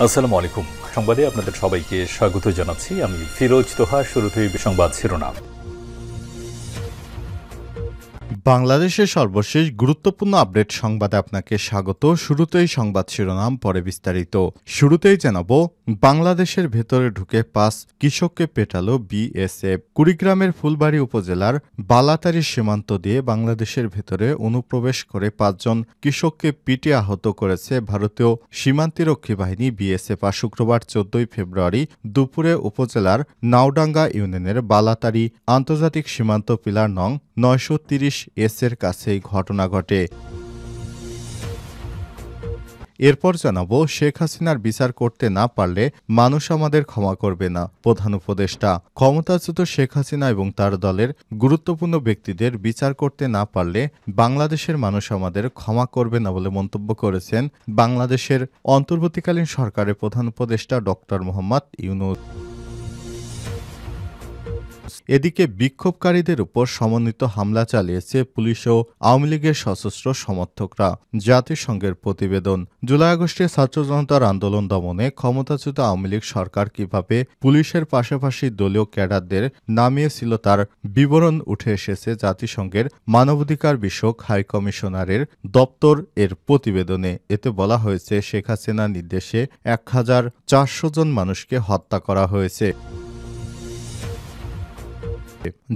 আসসালামু আলাইকুম। সংবাদে আপনাদের সবাইকে স্বাগত জানাচ্ছি। আমি ফিরোজ তোহা। শুরুতেই সংবাদ শিরোনাম। বাংলাদেশের সর্বশেষ গুরুত্বপূর্ণ আপডেট সংবাদে আপনাকে স্বাগত। শুরুতেই সংবাদ শিরোনাম, পরে বিস্তারিত। শুরুতেই জানাব, বাংলাদেশের ভেতরে ঢুকে 5 কৃষককে পেটালো বিএসএফ। কুড়িগ্রামের ফুলবাড়ী উপজেলার বালাতারি সীমান্ত দিয়ে বাংলাদেশের ভেতরে অনুপ্রবেশ করে 5 জন কৃষককে পিটিয়ে আহত করেছে ভারতীয় সীমান্তরক্ষী বাহিনী বিএসএফ। আর শুক্রবার 14 ফেব্রুয়ারি দুপুরে উপজেলার নাওডাঙ্গা ইউনিয়নের বালাতারি আন্তর্জাতিক সীমান্ত পিলার নং 930 এর কাছে এই ঘটনা ঘটে। এরপর জানাবো, শেখ হাসিনার বিচার করতে না পারলে মানুষ আমাদের ক্ষমা করবে না। প্রধান উপদেষ্টা, ক্ষমতাচ্যুত শেখ হাসিনা এবং তার দলের গুরুত্বপূর্ণ ব্যক্তিদের বিচার করতে না পারলে বাংলাদেশের মানুষ আমাদের ক্ষমা করবে না বলে মন্তব্য করেছেন বাংলাদেশের অন্তর্বর্তীকালীন সরকারের প্রধান উপদেষ্টা ডক্টর মোহাম্মদ ইউনূস। এদিকে বিক্ষোভকারীদের উপর সমন্বিত হামলা চালিয়েছে পুলিশ ও আওয়ামী লীগের সশস্ত্র সমর্থকরা। জাতিসংঘের প্রতিবেদন। জুলাই আগস্টে ছাত্র জনতার আন্দোলন দমনে ক্ষমতাচ্যুত আওয়ামী লীগ সরকার কিভাবে পুলিশের পাশাপাশি দলীয় ক্যাডারদের নামিয়েছিল তার বিবরণ উঠে এসেছে জাতিসংঘের মানবাধিকার বিষয়ক হাইকমিশনারের দপ্তর এর প্রতিবেদনে। এতে বলা হয়েছে, শেখ হাসিনার নির্দেশে 1400 জন মানুষকে হত্যা করা হয়েছে।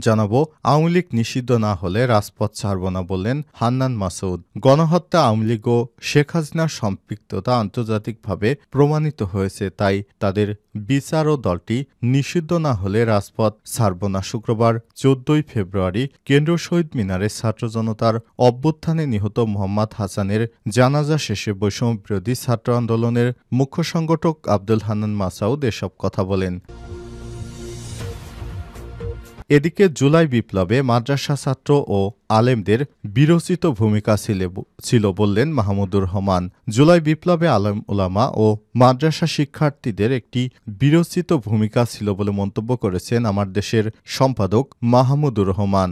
জানাবো, আওয়ামী লীগ নিষিদ্ধ না হলে রাজপথ ছাড়ব না বললেন হান্নান মাসুদ। গণহত্যা, আওয়ামী লীগ ও শেখ হাসিনার সম্পৃক্ততা আন্তর্জাতিকভাবে প্রমাণিত হয়েছে, তাই তাদের বিচার ও দলটি নিষিদ্ধ না হলে রাজপথ ছাড়ব না। শুক্রবার 14 ফেব্রুয়ারি কেন্দ্রীয় শহীদ মিনারে ছাত্র জনতার অভ্যুত্থানে নিহত মোহাম্মদ হাসানের জানাজা শেষে বৈষম্যবিরোধী ছাত্র আন্দোলনের মুখ্য সংগঠক আব্দুল হান্নান মাসুদ এসব কথা বলেন। এদিকে জুলাই বিপ্লবে মাদ্রাসা ছাত্র ও আলেমদের বিরোচিত ভূমিকা ছিল বললেন মাহমুদুর রহমান। জুলাই বিপ্লবে আলেম ওলামা ও মাদ্রাসা শিক্ষার্থীদের একটি বিরোচিত ভূমিকা ছিল বলে মন্তব্য করেছেন আমার দেশের সম্পাদক মাহমুদুর রহমান।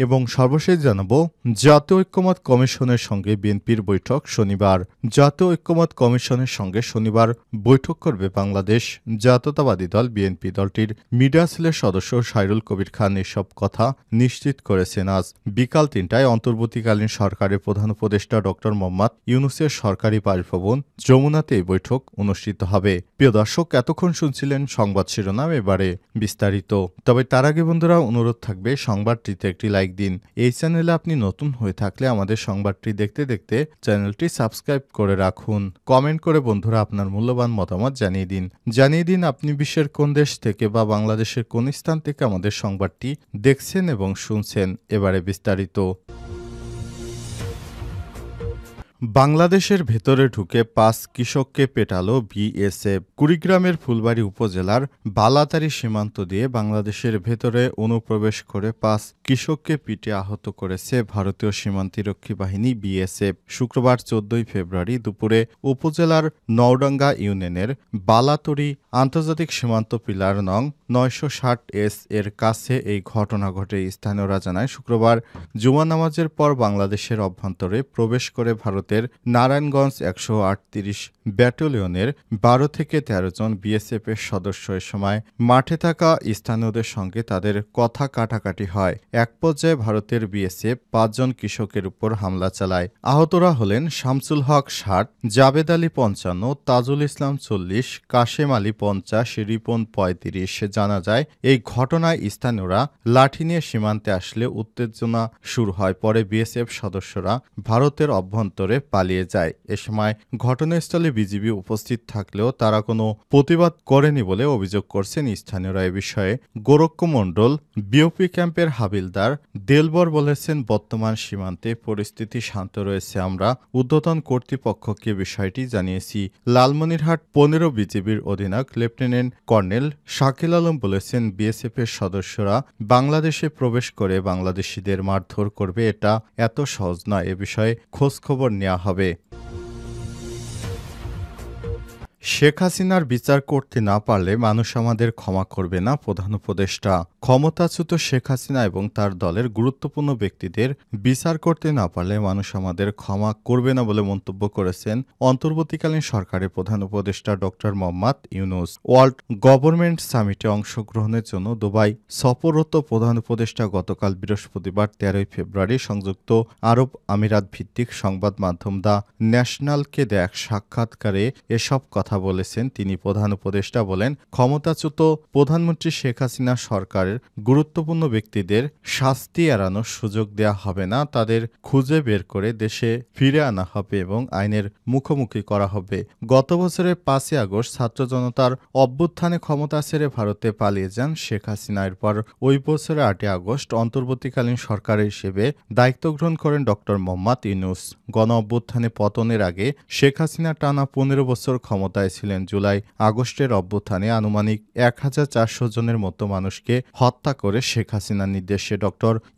এবং সর্বশেষ জানাবো, জাতীয় ঐক্যমত কমিশনের সঙ্গে বিএনপির বৈঠক শনিবার। জাতীয় ঐক্যমত কমিশনের সঙ্গে শনিবার বৈঠক করবে বাংলাদেশ জাতীয়তাবাদী দল বিএনপি। দলটির মিডিয়া সেলের সদস্য সাইরুল কবির খান এসব কথা নিশ্চিত করেছেন। আজ বিকাল 3টায় অন্তর্বর্তীকালীন সরকারের প্রধান উপদেষ্টা ডক্টর মোহাম্মদ ইউনূসের সরকারি বাসভবন যমুনাতে এই বৈঠক অনুষ্ঠিত হবে। প্রিয় দর্শক, এতক্ষণ শুনছিলেন সংবাদ শিরোনাম, এবারে বিস্তারিত। তবে তার আগে বন্ধুরা, অনুরোধ থাকবে সংবাদটিতে একটি লাইক দিন। এই চ্যানেলে আপনি নতুন হয়ে থাকলে আমাদের সংবাদটি দেখতে দেখতে চ্যানেলটি সাবস্ক্রাইব করে রাখুন। কমেন্ট করে বন্ধুরা আপনার মূল্যবান মতামত জানিয়ে দিন আপনি বিশ্বের কোন দেশ থেকে বা বাংলাদেশের কোন স্থান থেকে আমাদের সংবাদটি দেখছেন এবং শুনছেন। এবারে বিস্তারিত। বাংলাদেশের ভেতরে ঢুকে 5 কৃষককে পেটালো বিএসএফ। কুড়িগ্রামের ফুলবাড়ী উপজেলার বালাতারি সীমান্ত দিয়ে বাংলাদেশের ভেতরে অনুপ্রবেশ করে 5 কৃষককে পিটিয়ে আহত করেছে ভারতীয় সীমান্তরক্ষী বাহিনী বিএসএফ। শুক্রবার 14 ফেব্রুয়ারি দুপুরে উপজেলার নওডাঙ্গা ইউনিয়নের বালাতরি আন্তর্জাতিক সীমান্ত পিলার নং 960 এর কাছে এই ঘটনা ঘটে। স্থানীয়রা জানায়, শুক্রবার জুমা নামাজের পর বাংলাদেশের অভ্যন্তরে প্রবেশ করে ভারতের নারায়ণগঞ্জ 138 ব্যাটালিয়নের 12 থেকে 13 জন বিএসএফ এর সদস্য এ সময় মাঠে থাকা স্থানীয়দের সঙ্গে তাদের কথা কাটাকাটি হয়। এক পর্যায়ে ভারতের বিএসএফ 5 জন কৃষকের উপর হামলা চালায়। আহতরা হলেন শামসুল হক 60, জাবেদ আলী 55, তাজুল ইসলাম 40, কাশেম আলী 50, রিপন 35। জানা যায়, এই ঘটনায় স্থানীয়রা লাঠি নিয়ে সীমান্তে আসলে উত্তেজনা শুরু হয়। পরে বিএসএফ সদস্যরা ভারতের অভ্যন্তরে পালিয়ে যায়। এ সময় ঘটনাস্থলে বিজিবি উপস্থিত থাকলেও তারা কোনো প্রতিবাদ করেনি বলে অভিযোগ করছেন স্থানীয়রা। এ বিষয়ে গোরক্ষ মণ্ডল বিওপি ক্যাম্পের হাবিলদার দেলবর বলেছেন, বর্তমান সীমান্তে পরিস্থিতি শান্ত রয়েছে। আমরা ঊর্ধ্বতন কর্তৃপক্ষকে বিষয়টি জানিয়েছি। লালমনিরহাট 15 বিজিবির অধিনায়ক লেফটেন্যান্ট কর্নেল শাকিল আলম বলেছেন, বিএসএফ এর সদস্যরা বাংলাদেশে প্রবেশ করে বাংলাদেশিদের মারধর করবে, এটা এত সহজ নয়। এ বিষয়ে খোঁজখবর নেওয়া হবে। শেখ হাসিনার বিচার করতে না পারলে মানুষ আমাদের ক্ষমা করবে না, প্রধান উপদেষ্টা। ক্ষমতাচ্যুত শেখ হাসিনা এবং তার দলের গুরুত্বপূর্ণ ব্যক্তিদের বিচার করতে না পারলে মানুষ আমাদের ক্ষমা করবে না বলে মন্তব্য করেছেন অন্তর্বর্তীকালীন সরকারের প্রধান উপদেষ্টা ড. মোহাম্মদ ইউনূস। ওয়ার্ল্ড গভর্নমেন্ট সামিটে অংশগ্রহণের জন্য দুবাই সফররত প্রধান উপদেষ্টা গতকাল বৃহস্পতিবার ১৩ ফেব্রুয়ারি সংযুক্ত আরব আমিরাত ভিত্তিক সংবাদ মাধ্যম দ্য ন্যাশনালকে দেয়া এক সাক্ষাৎকারে এসব কথা বলেছেন তিনি। প্রধান উপদেষ্টা বলেন, ক্ষমতাচ্যুত প্রধানমন্ত্রী শেখ হাসিনা সরকারের গুরুত্বপূর্ণ ব্যক্তিদের শাস্তি এড়ানোর সুযোগ দেয়া হবে না, তাদের খুঁজে বের করে দেশে ফিরে আনা হবে এবং আইনের মুখোমুখি করা হবে। গত বছরের ৫ই আগস্ট ছাত্র জনতার অভ্যুত্থানে ক্ষমতা ছেড়ে ভারতে পালিয়ে যান শেখ হাসিনা। এরপর ওই বছরের ৮ই আগস্ট অন্তর্বর্তীকালীন সরকার হিসেবে দায়িত্ব গ্রহণ করেন ড. মোহাম্মদ ইউনূস। গণ অভ্যুত্থানে পতনের আগে শেখ হাসিনা টানা ১৫ বছর ক্ষমতায় ছিলেন। জুলাই আগস্টের অভ্যুত্থানে আনুমানিক ১,৪০০ জনের মতো মানুষকে হত্যা করে শেখ হাসিনার নির্দেশে ড.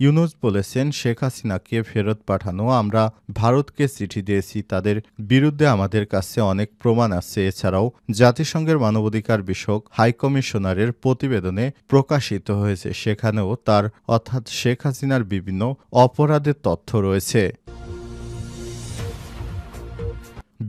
ইউনূস বলেছেন, শেখ হাসিনাকে ফেরত পাঠানো, আমরা ভারতকে চিঠি দিয়েছি, তাদের বিরুদ্ধে আমাদের কাছে অনেক প্রমাণ আছে। এছাড়াও জাতিসংঘের মানবাধিকার বিষয়ক হাইকমিশনারের প্রতিবেদনে প্রকাশিত হয়েছে, সেখানেও তার অর্থাৎ শেখ হাসিনার বিভিন্ন অপরাধের তথ্য রয়েছে।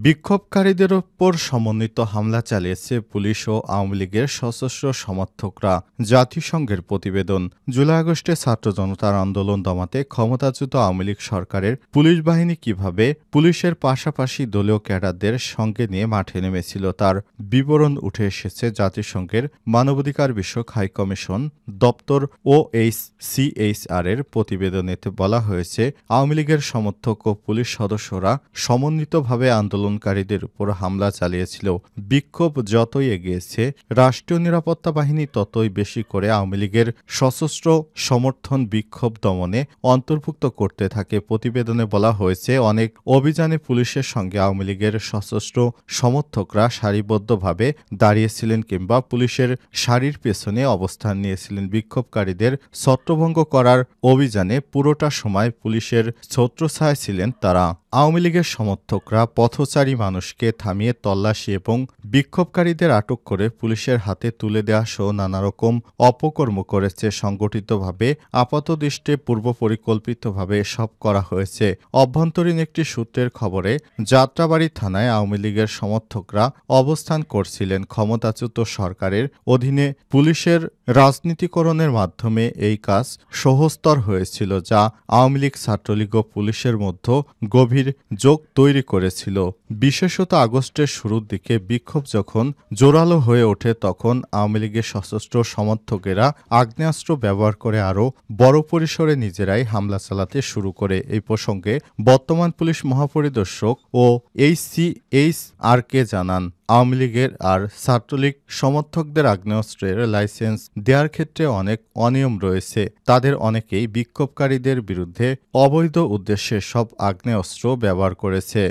বিক্ষোভকারীদের ওপর সমন্বিত হামলা চালিয়েছে পুলিশ ও আওয়ামী লীগের সশস্ত্র সমর্থকরা। জাতিসংঘের প্রতিবেদন, জুলাই আগস্টে ছাত্র জনতার আন্দোলন দমাতে ক্ষমতাচ্যুত আওয়ামী লীগ সরকারের পুলিশ বাহিনী কিভাবে পুলিশের পাশাপাশি দলীয় ক্যাডারদের সঙ্গে নিয়ে মাঠে নেমেছিল তার বিবরণ উঠে এসেছে জাতিসংঘের মানবাধিকার বিষয়ক হাইকমিশন দপ্তর OHCHR এর প্রতিবেদনে। বলা হয়েছে, আওয়ামী লীগের সমর্থক ও পুলিশ সদস্যরা সমন্বিতভাবে আন্দোলনকারীদের উপর হামলা চালিয়েছিল। বিক্ষোভ যতই এগিয়েছে, রাষ্ট্রীয় নিরাপত্তা বাহিনী ততই বেশি করে আওয়ামী লীগের সশস্ত্র সমর্থন বিক্ষোভ দমনে অন্তর্ভুক্ত করতে থাকে। প্রতিবেদনে বলা হয়েছে, অনেক অভিযানে পুলিশের সঙ্গে আওয়ামী লীগের সশস্ত্র সমর্থকরা সারিবদ্ধভাবে দাঁড়িয়েছিলেন কিংবা পুলিশের সারির পেছনে অবস্থান নিয়েছিলেন। বিক্ষোভকারীদের ছত্রভঙ্গ করার অভিযানে পুরোটা সময় পুলিশের ছত্রছায়ায় ছিলেন তারা। আওয়ামী লীগের সমর্থকরা পথচারী মানুষকে থামিয়ে তল্লাশি এবং বিক্ষোভকারীদের আটক করে পুলিশের হাতে তুলে দেওয়া সহ নানা রকম অপকর্ম করেছে। সংগঠিতভাবে আপাতদৃষ্টে পূর্ব পরিকল্পিতভাবে এসব করা হয়েছে। অভ্যন্তরীণ একটি সূত্রের খবরে যাত্রাবাড়ী থানায় আওয়ামী লীগের সমর্থকরা অবস্থান করছিলেন। ক্ষমতাচ্যুত সরকারের অধীনে পুলিশের রাজনীতিকরণের মাধ্যমে এই কাজ সহজতর হয়েছিল, যা আওয়ামী লীগ, ছাত্রলীগ ও পুলিশের মধ্যে গভীর যোগ তৈরি করেছিল। বিশেষত আগস্টের শুরুর দিকে বিক্ষোভ যখন জোরালো হয়ে ওঠে, তখন আওয়ামী লীগের সশস্ত্র সমর্থকেরা আগ্নেয়াস্ত্র ব্যবহার করে আরও বড় পরিসরে নিজেরাই হামলা চালাতে শুরু করে। এই প্রসঙ্গে বর্তমান পুলিশ মহাপরিদর্শক ও HCHRকে জানান, আওয়ামী লীগের আর ছাত্রলীগ সমর্থকদের আগ্নেয়াস্ত্রের লাইসেন্স দেওয়ার ক্ষেত্রে অনেক অনিয়ম রয়েছে। তাদের অনেকেই বিক্ষোভকারীদের বিরুদ্ধে অবৈধ উদ্দেশ্যে সব আগ্নেয়াস্ত্র ব্যবহার করেছে।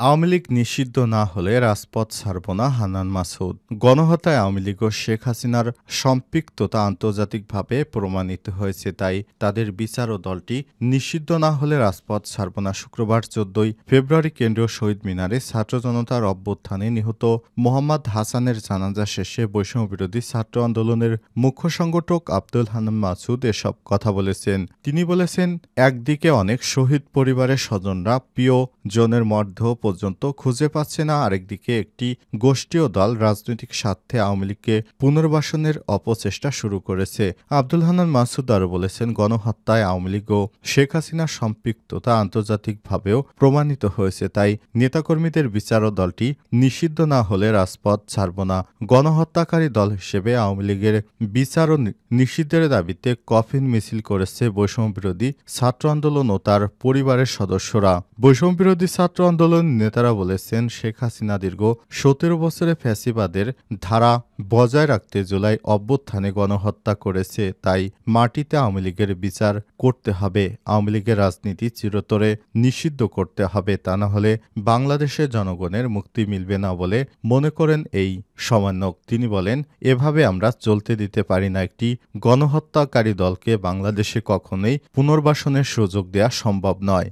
আওয়ামী লীগ নিষিদ্ধ না হলে রাজপথ ছাড়ব না, হান্নান মাসুদ। গণহত্যায় আওয়ামী লীগ ও শেখ হাসিনার সম্পৃক্ততা আন্তর্জাতিকভাবে প্রমাণিত হয়েছে, তাই তাদের বিচার ও দলটি নিষিদ্ধ না হলে রাজপথ ছাড়ব না। শুক্রবার ১৪ ফেব্রুয়ারি কেন্দ্রীয় শহীদ মিনারে ছাত্র জনতার অভ্যুত্থানে নিহত মোহাম্মদ হাসানের জানাজা শেষে বৈষম্যবিরোধী ছাত্র আন্দোলনের মুখ্য সংগঠক আব্দুল হান্নান মাসুদ এসব কথা বলেছেন। তিনি বলেছেন, একদিকে অনেক শহীদ পরিবারের স্বজনরা প্রিয় জনের মরদেহ পর্যন্ত খুঁজে পাচ্ছে না, আরেকদিকে একটি গোষ্ঠী ও দল রাজনৈতিক স্বার্থে আওয়ামী লীগকে পুনর্বাসনের অপচেষ্টা শুরু করেছে। আব্দুল হান্নান মাসুদ আরও বলেছেন, গণহত্যায় আওয়ামী লীগ ও শেখ হাসিনার সম্পৃক্ততা আন্তর্জাতিকভাবেও প্রমাণিত হয়েছে, তাই নেতাকর্মীদের বিচার ও দলটি নিষিদ্ধ না হলে রাজপথ ছাড়ব না। গণহত্যাকারী দল হিসেবে আওয়ামী লীগের বিচার ও নিষিদ্ধের দাবিতে কফিন মিছিল করেছে বৈষম্যবিরোধী ছাত্র আন্দোলন ও তার পরিবারের সদস্যরা। বৈষম্যবিরোধী ছাত্র আন্দোলন নেতারা বলেছেন, শেখ হাসিনা দীর্ঘ ১৭ বছরে ফ্যাসিবাদের ধারা বজায় রাখতে জুলাই অভ্যুত্থানে গণহত্যা করেছে, তাই মাটিতে আওয়ামী লীগের বিচার করতে হবে। আওয়ামী লীগের রাজনীতি চিরতরে নিষিদ্ধ করতে হবে, তা না হলে বাংলাদেশের জনগণের মুক্তি মিলবে না বলে মনে করেন এই সমন্বয়ক। তিনি বলেন, এভাবে আমরা চলতে দিতে পারি না। একটি গণহত্যাকারী দলকে বাংলাদেশে কখনোই পুনর্বাসনের সুযোগ দেওয়া সম্ভব নয়।